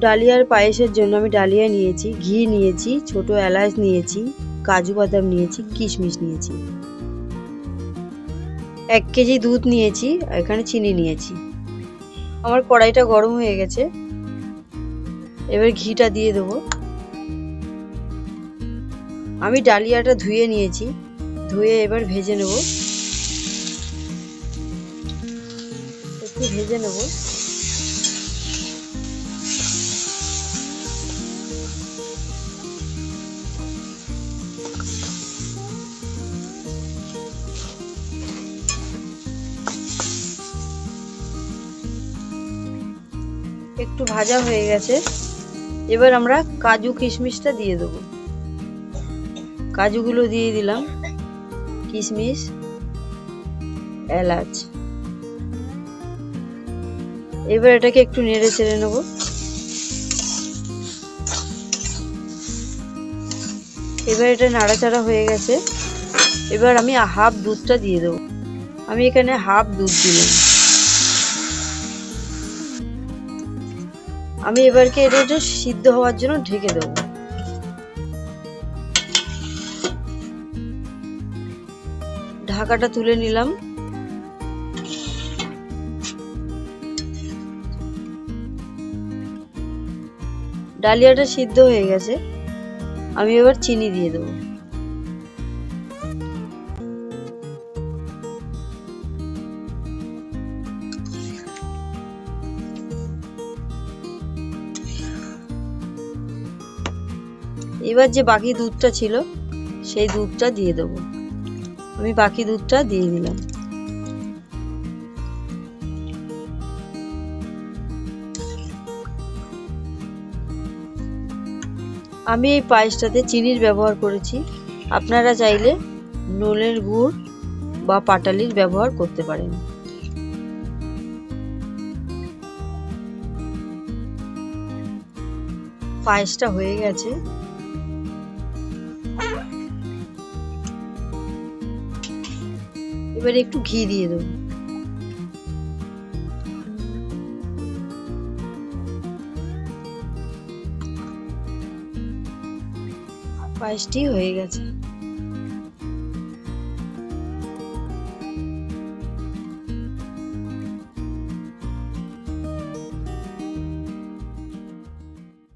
ডালিয়ার পায়েসের জন্য আমি ডালিয়া নিয়েছি, ঘি নিয়েছি, ছোট এলাচ নিয়েছি, কাজু বাদাম নিয়েছি, কিশমিশ নিয়েছি, 1 কেজি দুধ নিয়েছি, এখানে চিনি নিয়েছি। আমার কড়াইটা গরম হয়ে গেছে, এবার ঘিটা দিয়ে দেবো। আমি ডালিয়াটা ধুয়ে নিয়েছি, ধুয়ে এবার ভেজে নেব, একটু ভেজে নেব। একটু ভাজা হয়ে গেছে, এবার আমরা কাজু কিশমিশটা দিয়ে দেবো। কাজুগুলো দিয়ে দিলাম, কিশমিশ, এলাচ। এবার এটাকে একটু নেড়ে চেড়ে নেব। এবার এটা নাড়াচাড়া হয়ে গেছে, এবার আমি হাফ দুধটা দিয়ে দেবো। আমি এখানে হাফ দুধ দিলাম। আমি এবারকে এটা একটু সিদ্ধ হওয়ার জন্য ঢেকে দেবো। ঢাকাটা তুলে নিলাম। ডালিয়াটা সিদ্ধ হয়ে গেছে, আমি এবার চিনি দিয়ে দেবো। এবার যে বাকি দুধটা ছিল সেই দুধটা দিয়ে দেবো। আমি বাকি দুধটা দিয়ে দিলাম। আমি এই পায়েসটাতে চিনির ব্যবহার করেছি, আপনারা চাইলে নোলের গুড় বা পাটালির ব্যবহার করতে পারেন। পায়েসটা হয়ে গেছে, এবার একটু ঘি দিয়ে দেবো। পায়েসটি হয়ে গেছে।